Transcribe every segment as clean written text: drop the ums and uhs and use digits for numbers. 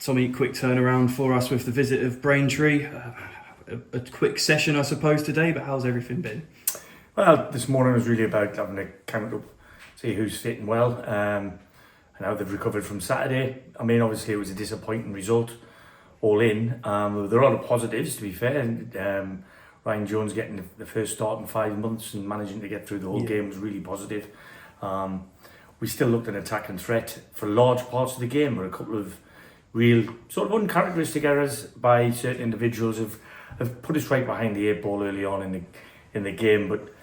Tommy, quick turnaround for us with the visit of Braintree. A quick session, I suppose, today, but how's everything been? Well, this morning was really about having a count up, see who's fitting well, and how they've recovered from Saturday. I mean, obviously it was a disappointing result, all in. There are a lot of positives, to be fair. Ryan Jones getting the first start in 5 months and managing to get through the whole game was really positive. We still looked at an attacking threat for large parts of the game, where a couple of real sort of uncharacteristic errors by certain individuals have put us right behind the 8 ball early on in the game. But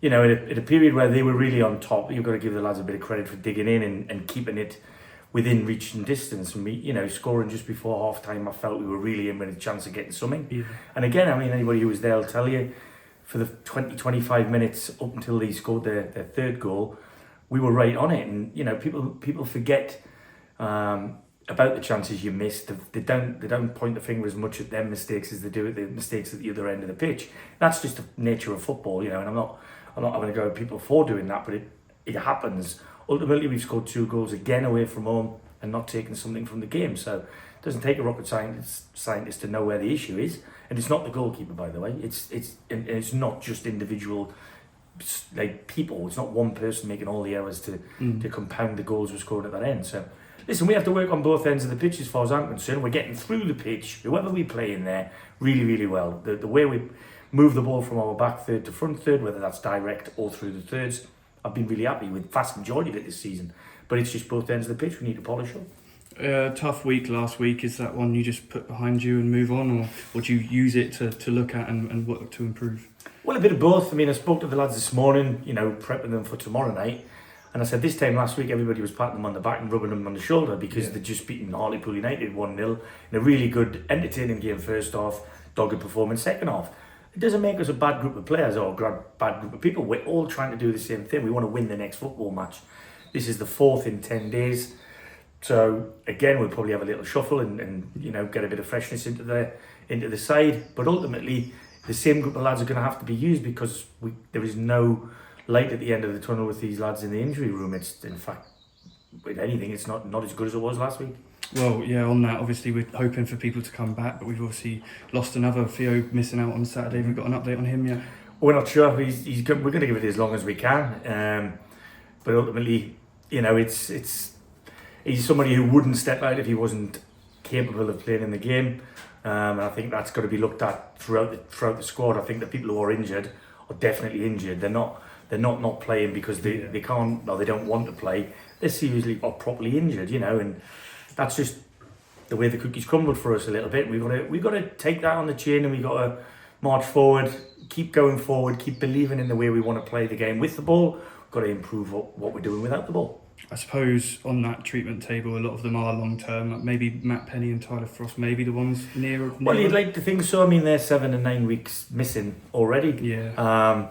you know, in a period where they were really on top, you've got to give the lads a bit of credit for digging in and keeping it within reach and distance. And we, you know, scoring just before half time, I felt we were really in with a chance of getting something. Yeah. And again, I mean, anybody who was there will tell you, for the 20-25 minutes up until they scored their third goal, we were right on it. And you know, people forget about the chances you missed. They don't point the finger as much at them mistakes as they do at the mistakes at the other end of the pitch. That's just the nature of football, you know. And I'm not having to go at people for doing that, but it happens. Ultimately, we've scored 2 goals again away from home and not taking something from the game. So it doesn't take a rocket scientist to know where the issue is. And it's not the goalkeeper, by the way. It's not just individual people. It's not one person making all the errors to compound the goals we're scoring at that end. So listen, we have to work on both ends of the pitch as far as I'm concerned. We're getting through the pitch, whoever we play in there, really, really well. The way we move the ball from our back third to front third, whether that's direct or through the thirds, I've been really happy with vast majority of it this season. But it's just both ends of the pitch we need to polish up. Tough week last week. Is that one you just put behind you and move on, or do you use it to look at and work to improve? Well, a bit of both. I mean, I spoke to the lads this morning, you know, prepping them for tomorrow night. And I said this time last week, everybody was patting them on the back and rubbing them on the shoulder because they'd just beaten Hartlepool United 1-0 in a really good, entertaining game first half, dogged performance second half. It doesn't make us a bad group of players or a bad group of people. We're all trying to do the same thing. We want to win the next football match. This is the 4th in 10 days. So again, we'll probably have a little shuffle and you know, get a bit of freshness into the side. But ultimately, the same group of lads are going to have to be used because there is no light at the end of the tunnel with these lads in the injury room. It's, in fact, with anything, it's not as good as it was last week. Well, yeah, on that, obviously we're hoping for people to come back, but we've obviously lost another. Theo missing out on Saturday. Have we got an update on him yet? We're not sure. We're going to give it as long as we can. But ultimately, you know, he's somebody who wouldn't step out if he wasn't capable of playing in the game. And I think that's got to be looked at throughout the squad. I think the people who are injured are definitely injured. They're not playing because they can't or they don't want to play. They're seriously or properly injured, you know, and that's just the way the cookies crumbled for us a little bit. We've got to take that on the chin, and we've got to march forward, keep going forward, keep believing in the way we want to play the game with the ball. We've got to improve what we're doing without the ball. I suppose on that treatment table, a lot of them are long term. Maybe Matt Penny and Tyler Frost, maybe the ones nearer. Well, you'd like to think so. I mean, they're 7 and 9 weeks missing already. Yeah.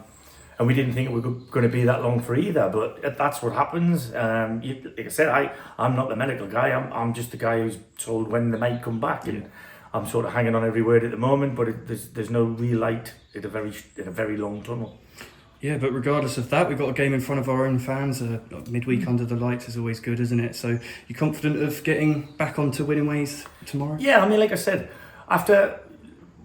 And we didn't think it was going to be that long for either, but that's what happens. Like I said, I'm not the medical guy. I'm just the guy who's told when they might come back, and I'm sort of hanging on every word at the moment. But there's no real light in a very long tunnel. Yeah, but regardless of that, we've got a game in front of our own fans. Midweek under the lights is always good, isn't it? So you're confident of getting back onto winning ways tomorrow? Yeah, I mean, like I said, after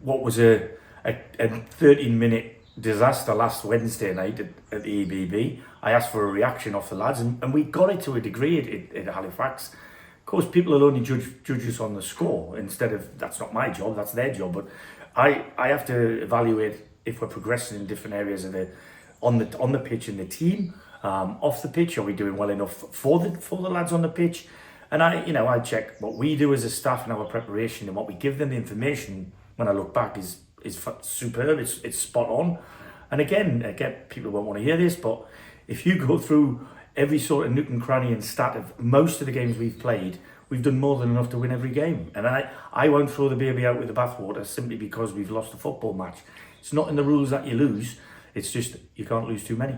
what was a 13-minute disaster last Wednesday night at the EBB, I asked for a reaction off the lads, and we got it to a degree at Halifax. Of course, people will only judge us on the score instead of, that's not my job, that's their job. But I have to evaluate if we're progressing in different areas of on the pitch in the team, off the pitch. Are we doing well enough for the lads on the pitch? And I check what we do as a staff and our preparation, and what we give them the information. When I look back, is superb. It's spot on. And again, people won't want to hear this, but if you go through every sort of nook and cranny and stat of most of the games we've played, we've done more than enough to win every game. And I won't throw the baby out with the bathwater simply because we've lost a football match. It's not in the rules that you lose. It's just you can't lose too many.